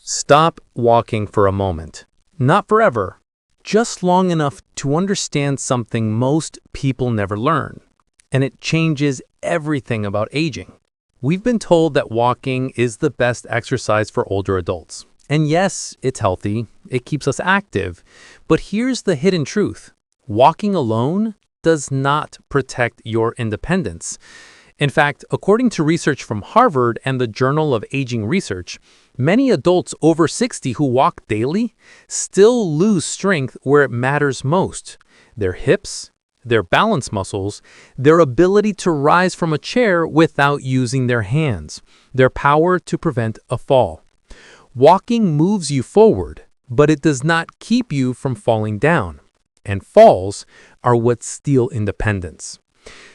Stop walking for a moment. Not forever, just long enough to understand something most people never learn. And it changes everything about aging. We've been told that walking is the best exercise for older adults. And yes, it's healthy, it keeps us active. But here's the hidden truth. Walking alone does not protect your independence. In fact, according to research from Harvard and the Journal of Aging Research, many adults over 60 who walk daily still lose strength where it matters most: their hips, their balance muscles, their ability to rise from a chair without using their hands, their power to prevent a fall. Walking moves you forward, but it does not keep you from falling down. And falls are what steal independence.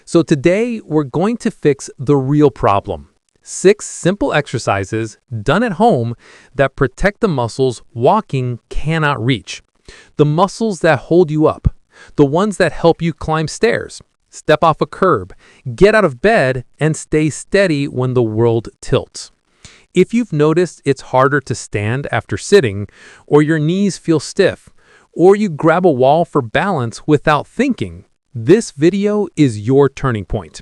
So today, we're going to fix the real problem. 6 simple exercises done at home that protect the muscles walking cannot reach. The muscles that hold you up. The ones that help you climb stairs, step off a curb, get out of bed, and stay steady when the world tilts. If you've noticed it's harder to stand after sitting, or your knees feel stiff, or you grab a wall for balance without thinking, this video is your turning point.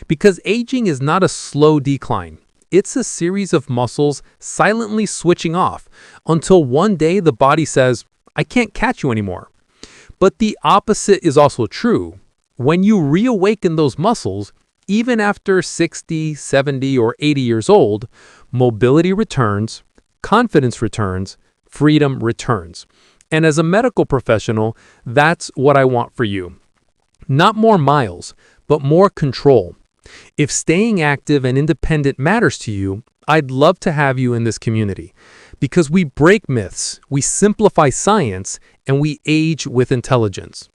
Because aging is not a slow decline. It's a series of muscles silently switching off until one day the body says, "I can't catch you anymore." But the opposite is also true. When you reawaken those muscles, even after 60, 70, or 80 years old, mobility returns, confidence returns, freedom returns. And as a medical professional, that's what I want for you. Not more miles, but more control. If staying active and independent matters to you, I'd love to have you in this community. Because we break myths, we simplify science, and we age with intelligence.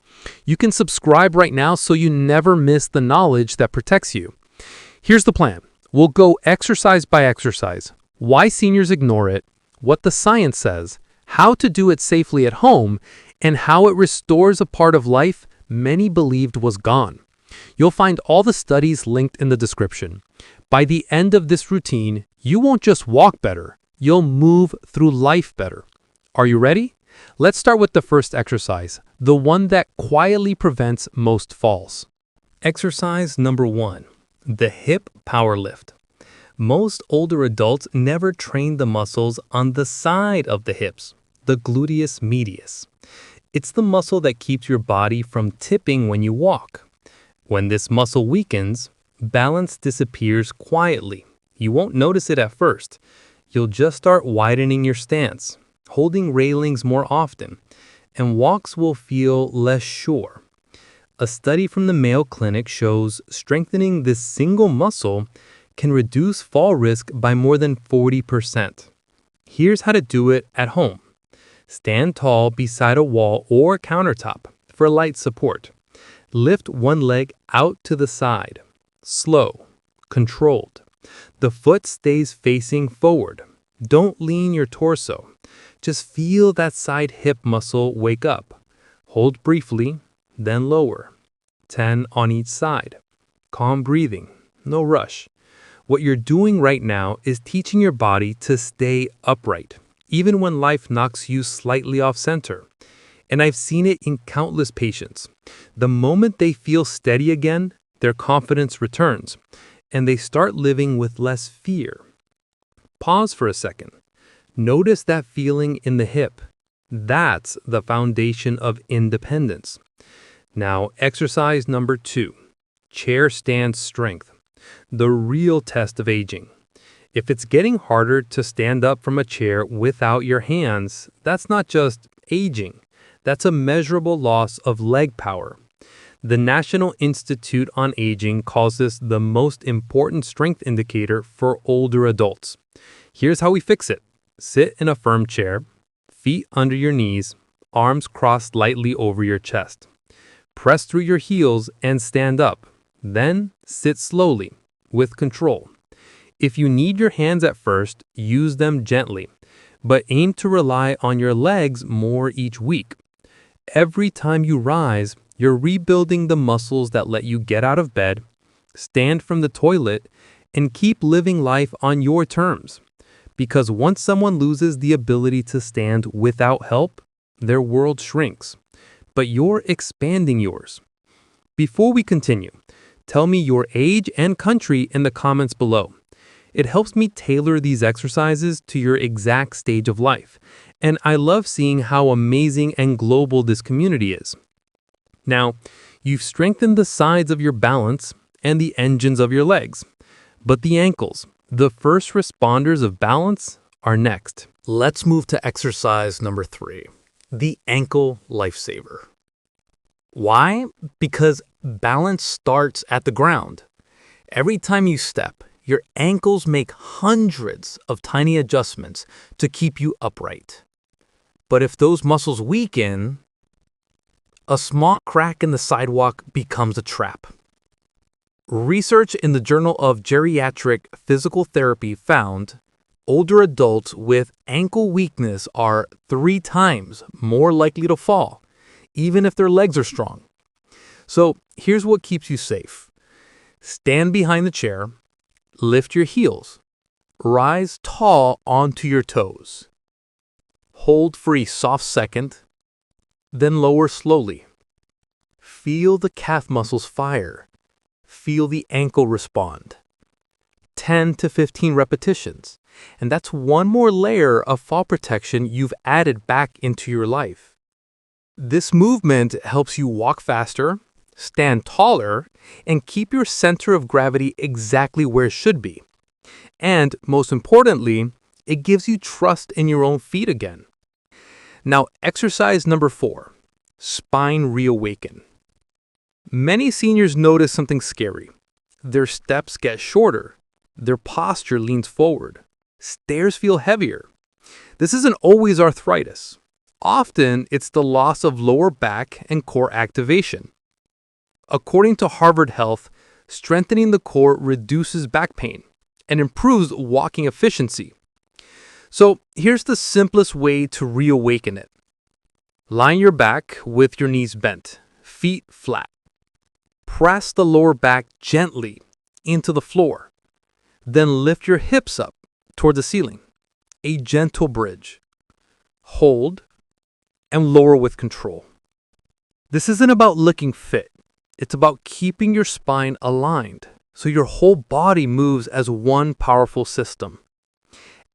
You can subscribe right now so you never miss the knowledge that protects you. Here's the plan. We'll go exercise by exercise, why seniors ignore it, what the science says, how to do it safely at home, and how it restores a part of life many believed was gone. You'll find all the studies linked in the description. By the end of this routine, you won't just walk better, you'll move through life better. Are you ready? Let's start with the first exercise, the one that quietly prevents most falls. Exercise number 1, the hip power lift. Most older adults never train the muscles on the side of the hips, the gluteus medius. It's the muscle that keeps your body from tipping when you walk. When this muscle weakens, balance disappears quietly. You won't notice it at first. You'll just start widening your stance, holding railings more often, and walks will feel less sure. A study from the Mayo Clinic shows strengthening this single muscle can reduce fall risk by more than 40%. Here's how to do it at home. Stand tall beside a wall or countertop for light support. Lift one leg out to the side. Slow, controlled. The foot stays facing forward. Don't lean your torso. Just feel that side hip muscle wake up. Hold briefly, then lower. 10 on each side. Calm breathing, no rush. What you're doing right now is teaching your body to stay upright, even when life knocks you slightly off center. And I've seen it in countless patients. The moment they feel steady again, their confidence returns, and they start living with less fear. Pause for a second. Notice that feeling in the hip. That's the foundation of independence. Now, exercise number 2, chair stand strength, the real test of aging. If it's getting harder to stand up from a chair without your hands, that's not just aging. That's a measurable loss of leg power. The National Institute on Aging calls this the most important strength indicator for older adults. Here's how we fix it. Sit in a firm chair, feet under your knees, arms crossed lightly over your chest. Press through your heels and stand up. Then sit slowly, with control. If you need your hands at first, use them gently, but aim to rely on your legs more each week. Every time you rise, you're rebuilding the muscles that let you get out of bed, stand from the toilet, and keep living life on your terms. Because once someone loses the ability to stand without help, their world shrinks. But you're expanding yours. Before we continue, tell me your age and country in the comments below. It helps me tailor these exercises to your exact stage of life, and I love seeing how amazing and global this community is. Now, you've strengthened the sides of your balance and the engines of your legs, but the ankles, the first responders of balance, are next. Let's move to exercise number 3, the ankle lifesaver. Why? Because balance starts at the ground. Every time you step, your ankles make hundreds of tiny adjustments to keep you upright. But if those muscles weaken, a small crack in the sidewalk becomes a trap. Research in the Journal of Geriatric Physical Therapy found older adults with ankle weakness are 3 times more likely to fall, even if their legs are strong. So here's what keeps you safe. Stand behind the chair, lift your heels, rise tall onto your toes. Hold for a soft second, then lower slowly. Feel the calf muscles fire. Feel the ankle respond. 10 to 15 repetitions, and that's one more layer of fall protection you've added back into your life. This movement helps you walk faster, stand taller, and keep your center of gravity exactly where it should be. And most importantly, it gives you trust in your own feet again. Now, exercise number 4, spine reawaken. Many seniors notice something scary. Their steps get shorter. Their posture leans forward. Stairs feel heavier. This isn't always arthritis. Often, it's the loss of lower back and core activation. According to Harvard Health, strengthening the core reduces back pain and improves walking efficiency. So here's the simplest way to reawaken it. Lie on your back with your knees bent, feet flat. Press the lower back gently into the floor. Then lift your hips up toward the ceiling. A gentle bridge. Hold and lower with control. This isn't about looking fit. It's about keeping your spine aligned so your whole body moves as one powerful system.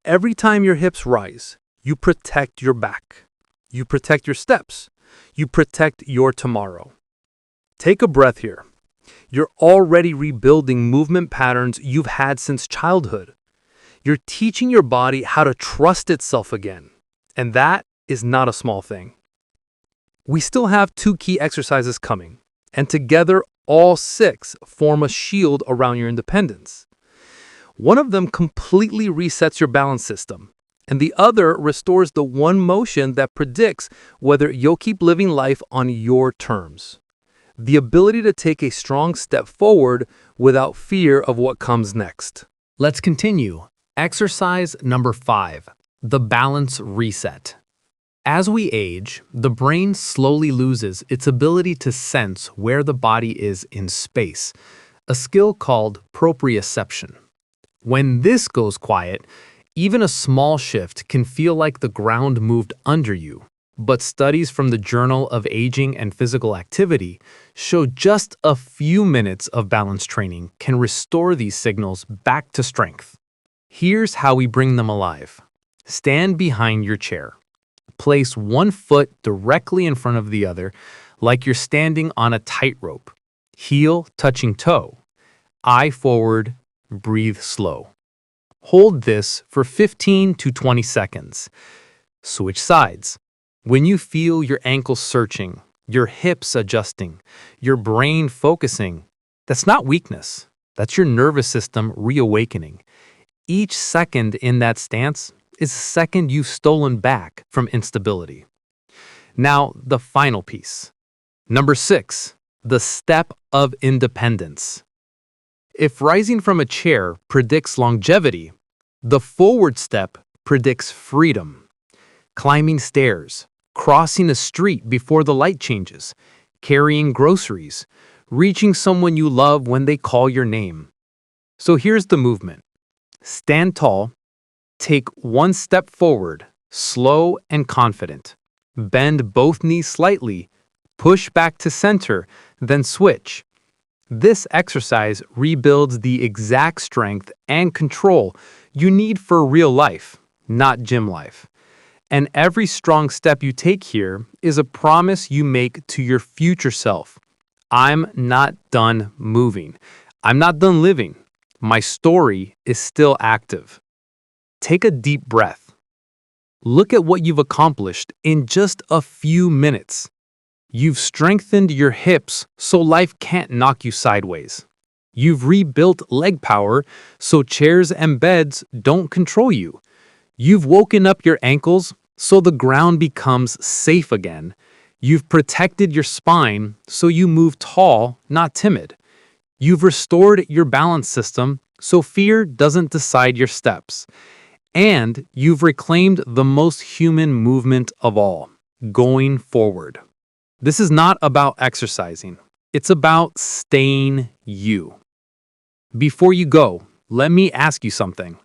Every time your hips rise, you protect your back. You protect your steps. You protect your tomorrow. Take a breath here. You're already rebuilding movement patterns you've had since childhood. You're teaching your body how to trust itself again. And that is not a small thing. We still have 2 key exercises coming, and together all 6 form a shield around your independence. One of them completely resets your balance system, and the other restores the one motion that predicts whether you'll keep living life on your terms. The ability to take a strong step forward without fear of what comes next. Let's continue. Exercise number 5, the balance reset. As we age, the brain slowly loses its ability to sense where the body is in space, a skill called proprioception. When this goes quiet, even a small shift can feel like the ground moved under you. But studies from the Journal of Aging and Physical Activity show just a few minutes of balance training can restore these signals back to strength. Here's how we bring them alive. Stand behind your chair. Place one foot directly in front of the other, like you're standing on a tightrope. Heel touching toe. Eye forward, breathe slow. Hold this for 15 to 20 seconds. Switch sides. When you feel your ankles searching, your hips adjusting, your brain focusing, that's not weakness. That's your nervous system reawakening. Each second in that stance is a second you've stolen back from instability. Now, the final piece. Number 6, the step of independence. If rising from a chair predicts longevity, the forward step predicts freedom. Climbing stairs, crossing a street before the light changes, carrying groceries, reaching someone you love when they call your name. So here's the movement. Stand tall, Take one step forward, slow and confident. Bend both knees slightly, push back to center, then switch. This exercise rebuilds the exact strength and control you need for real life, not gym life. And every strong step you take here is a promise you make to your future self. I'm not done moving. I'm not done living. My story is still active. Take a deep breath. Look at what you've accomplished in just a few minutes. You've strengthened your hips so life can't knock you sideways. You've rebuilt leg power so chairs and beds don't control you. You've woken up your ankles so the ground becomes safe again. You've protected your spine so you move tall, not timid. You've restored your balance system so fear doesn't decide your steps. And you've reclaimed the most human movement of all, going forward. This is not about exercising. It's about staying you. Before you go, let me ask you something.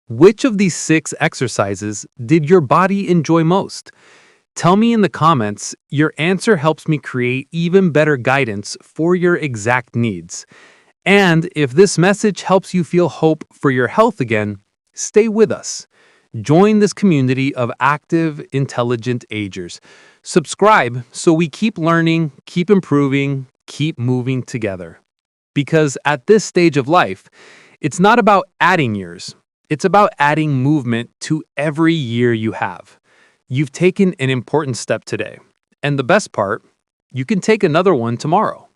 Which of these 6 exercises did your body enjoy most? Tell me in the comments. Your answer helps me create even better guidance for your exact needs. And if this message helps you feel hope for your health again, stay with us. Join this community of active, intelligent agers. Subscribe so we keep learning, keep improving, keep moving together. Because at this stage of life, it's not about adding years. It's about adding movement to every year you have. You've taken an important step today. And the best part, you can take another one tomorrow.